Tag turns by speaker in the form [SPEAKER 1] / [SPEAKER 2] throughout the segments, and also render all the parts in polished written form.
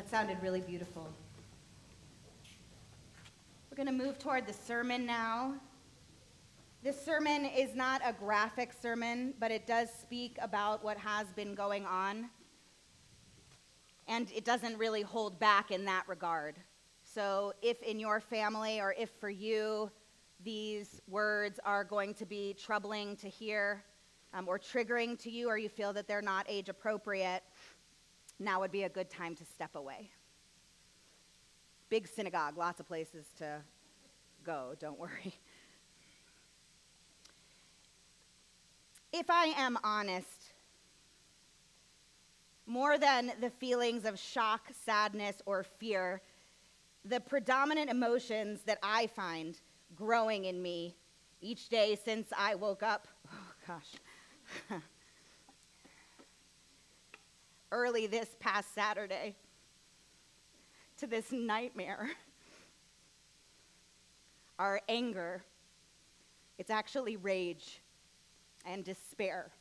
[SPEAKER 1] That sounded really beautiful. We're going to move toward the sermon now. This sermon is not a graphic sermon, but it does speak about what has been going on. And it doesn't really hold back in that regard. So if in your family or if for you, these words are going to be troubling to hear or triggering to you, or you feel that they're not age appropriate, now would be a good time to step away. Big synagogue, lots of places to go, don't worry. If I am honest, more than the feelings of shock, sadness, or fear, the predominant emotions that I find growing in me each day since I woke up, early this past Saturday, to this nightmare, are anger. It's actually rage and despair.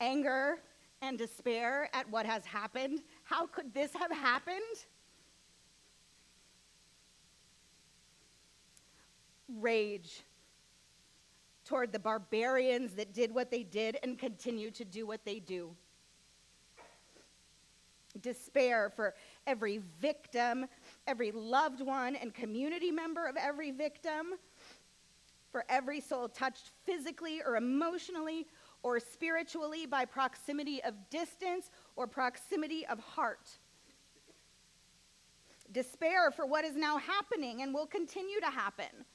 [SPEAKER 1] Anger and despair at what has happened. How could this have happened? Rage toward the barbarians that did what they did and continue to do what they do. Despair for every victim, every loved one and community member of every victim, for every soul touched physically or emotionally or spiritually by proximity of distance or proximity of heart. Despair for what is now happening and will continue to happen.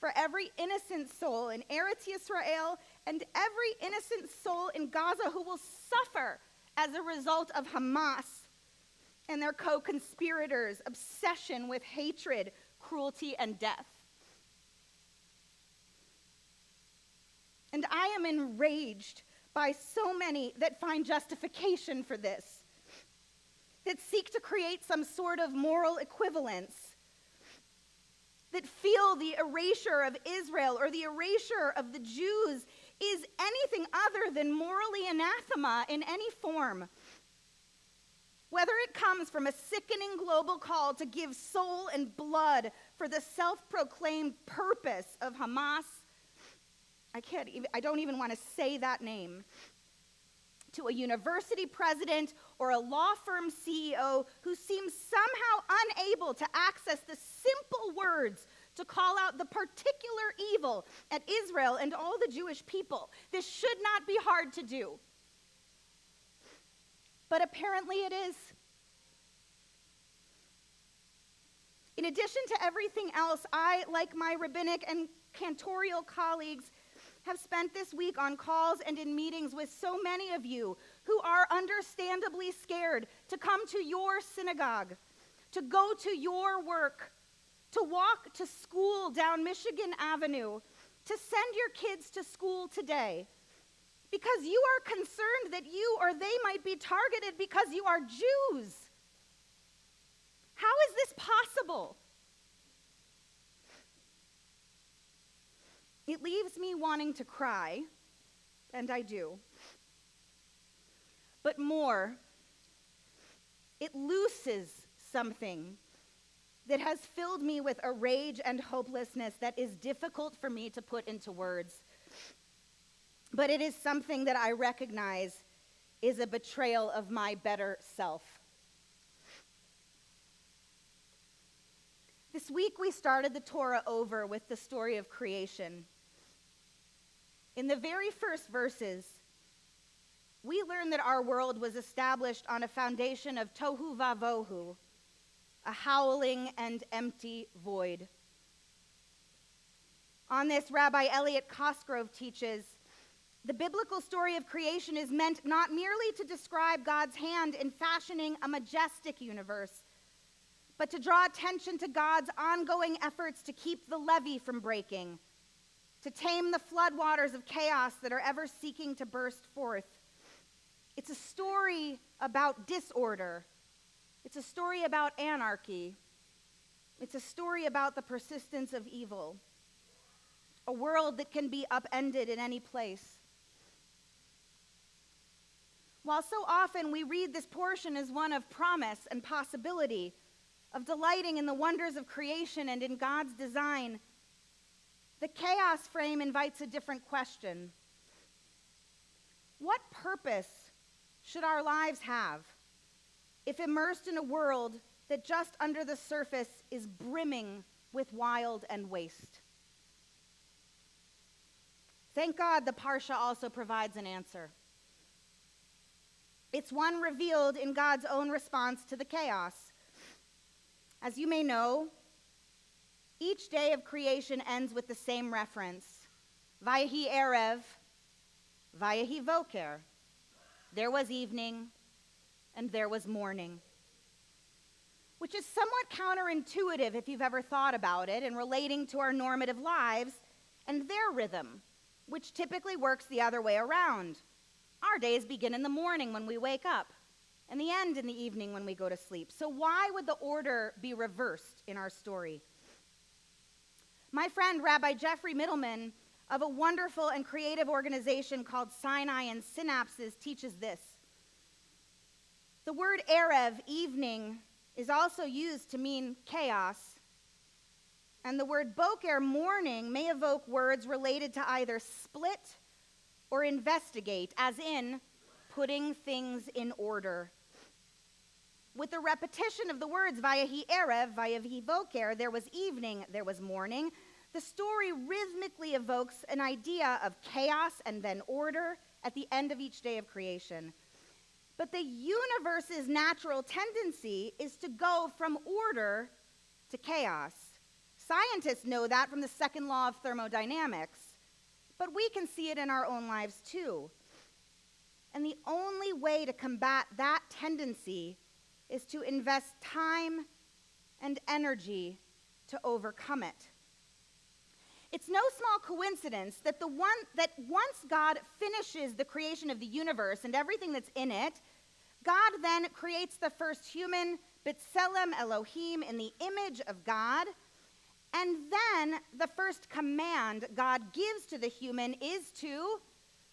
[SPEAKER 1] For every innocent soul in Eretz Yisrael and every innocent soul in Gaza who will suffer as a result of Hamas and their co-conspirators' obsession with hatred, cruelty, and death. And I am enraged by so many that find justification for this, that seek to create some sort of moral equivalence, that feel the erasure of Israel or the erasure of the Jews is anything other than morally anathema in any form. Whether it comes from a sickening global call to give soul and blood for the self-proclaimed purpose of Hamas, I don't even want to say that name, to a university president or a law firm CEO who seems somehow unable to access the simple words to call out the particular evil at Israel and all the Jewish people. This should not be hard to do. But apparently it is. In addition to everything else, I, like my rabbinic and cantorial colleagues, have spent this week on calls and in meetings with so many of you who are understandably scared to come to your synagogue, to go to your work, to walk to school down Michigan Avenue, to send your kids to school today, because you are concerned that you or they might be targeted because you are Jews. How is this possible? It leaves me wanting to cry, and I do. But more, it looses something that has filled me with a rage and hopelessness that is difficult for me to put into words. But it is something that I recognize is a betrayal of my better self. This week we started the Torah over with the story of creation. In the very first verses, we learn that our world was established on a foundation of tohu vavohu, a howling and empty void. On this, Rabbi Elliot Cosgrove teaches, the biblical story of creation is meant not merely to describe God's hand in fashioning a majestic universe, but to draw attention to God's ongoing efforts to keep the levee from breaking, to tame the floodwaters of chaos that are ever seeking to burst forth. It's a story about disorder. It's a story about anarchy. It's a story about the persistence of evil. A world that can be upended in any place. While so often we read this portion as one of promise and possibility, of delighting in the wonders of creation and in God's design, the chaos frame invites a different question. What purpose should our lives have if immersed in a world that just under the surface is brimming with wild and waste? Thank God the Parsha also provides an answer. It's one revealed in God's own response to the chaos. As you may know, each day of creation ends with the same reference. Vayehi erev, vayehi voker. There was evening, and there was morning. Which is somewhat counterintuitive if you've ever thought about it in relating to our normative lives and their rhythm, which typically works the other way around. Our days begin in the morning when we wake up, and the end in the evening when we go to sleep. So why would the order be reversed in our story? My friend Rabbi Geffen Middleman of a wonderful and creative organization called Sinai and Synapses teaches this. The word erev, evening, is also used to mean chaos, and the word boker, morning, may evoke words related to either split or investigate, as in putting things in order. With the repetition of the words vayehi erev, vayehi voker, there was evening, there was morning, the story rhythmically evokes an idea of chaos and then order at the end of each day of creation. But the universe's natural tendency is to go from order to chaos. Scientists know that from the second law of thermodynamics, but we can see it in our own lives too. And the only way to combat that tendency is to invest time and energy to overcome it. It's no small coincidence that once God finishes the creation of the universe and everything that's in it, God then creates the first human, B'Tselem Elohim, in the image of God, and then the first command God gives to the human is to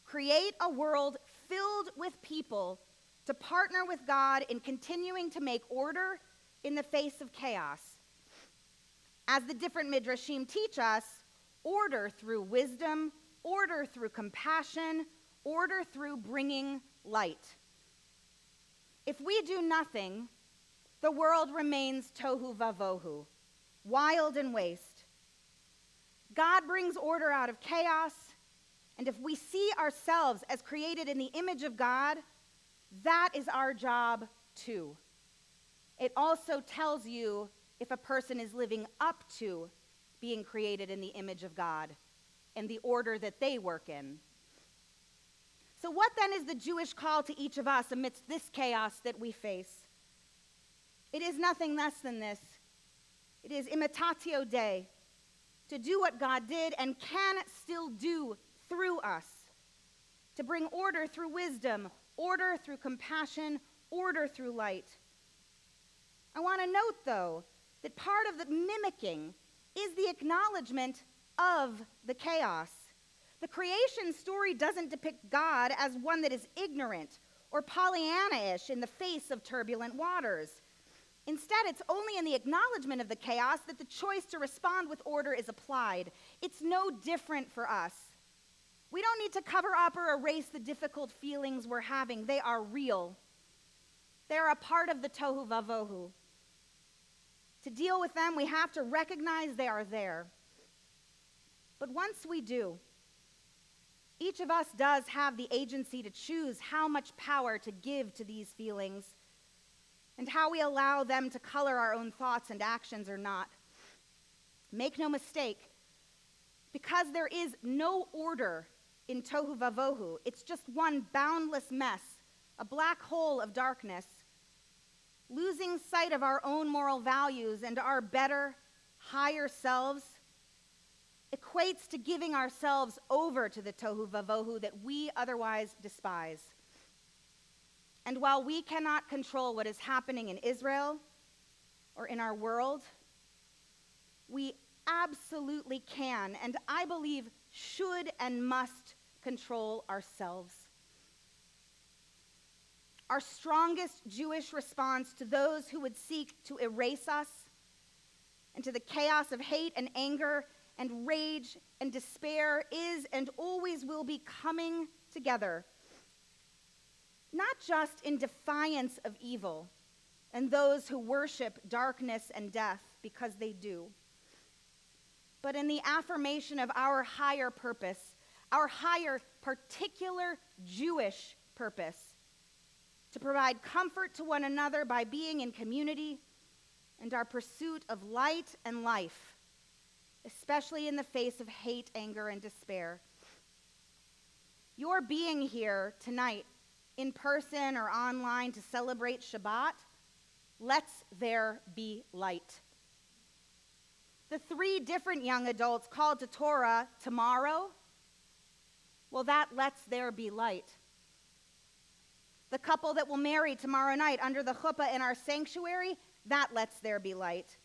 [SPEAKER 1] create a world filled with people to partner with God in continuing to make order in the face of chaos. As the different midrashim teach us, order through wisdom, order through compassion, order through bringing light. If we do nothing, the world remains tohu vavohu, wild and waste. God brings order out of chaos, and if we see ourselves as created in the image of God, that is our job too. It also tells you if a person is living up to being created in the image of God and the order that they work in. So what then is the Jewish call to each of us amidst this chaos that we face? It is nothing less than this. It is imitatio Dei, to do what God did and can still do through us, to bring order through wisdom, order through compassion, order through light. I want to note, though, that part of the mimicking is the acknowledgement of the chaos. The creation story doesn't depict God as one that is ignorant or Pollyanna-ish in the face of turbulent waters. Instead, it's only in the acknowledgement of the chaos that the choice to respond with order is applied. It's no different for us. We don't need to cover up or erase the difficult feelings we're having. They are real. They are a part of the tohu vavohu. To deal with them, we have to recognize they are there. But once we do, each of us does have the agency to choose how much power to give to these feelings and how we allow them to color our own thoughts and actions or not. Make no mistake, because there is no order in tohu vavohu, it's just one boundless mess, a black hole of darkness. Losing sight of our own moral values and our better, higher selves equates to giving ourselves over to the tohu vavohu that we otherwise despise. And while we cannot control what is happening in Israel or in our world, we absolutely can, and I believe should and must control ourselves. our strongest Jewish response to those who would seek to erase us and to the chaos of hate and anger and rage and despair is and always will be coming together, not just in defiance of evil and those who worship darkness and death, because they do, but in the affirmation of our higher purpose, our higher particular Jewish purpose, to provide comfort to one another by being in community, and our pursuit of light and life, especially in the face of hate, anger, and despair. Your being here tonight, in person or online, to celebrate Shabbat, lets there be light. The 3 different young adults called to Torah tomorrow, well, that lets there be light. The couple that will marry tomorrow night under the chuppah in our sanctuary, that lets there be light.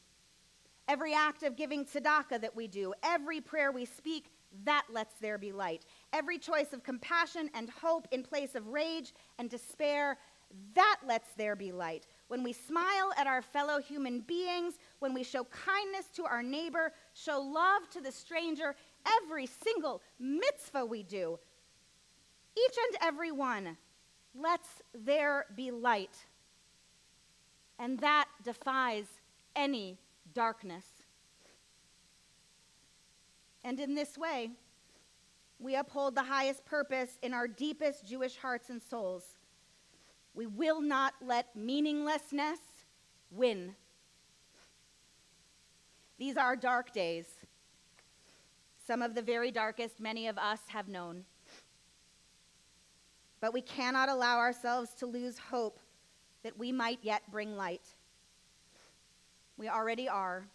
[SPEAKER 1] Every act of giving tzedakah that we do, every prayer we speak, that lets there be light. Every choice of compassion and hope in place of rage and despair, that lets there be light. When we smile at our fellow human beings, when we show kindness to our neighbor, show love to the stranger, every single mitzvah we do, each and every one, lets there be light. And that defies any darkness. And in this way, we uphold the highest purpose in our deepest Jewish hearts and souls. We will not let meaninglessness win. These are dark days, some of the very darkest many of us have known. But we cannot allow ourselves to lose hope that we might yet bring light. We already are.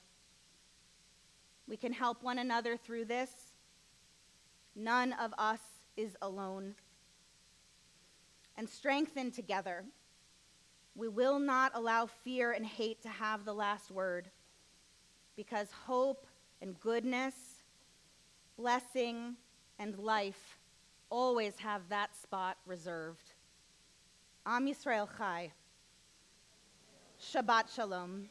[SPEAKER 1] We can help one another through this. None of us is alone. And strengthened together, we will not allow fear and hate to have the last word, because hope and goodness, blessing and life always have that spot reserved. Am Yisrael Chai. Shabbat Shalom.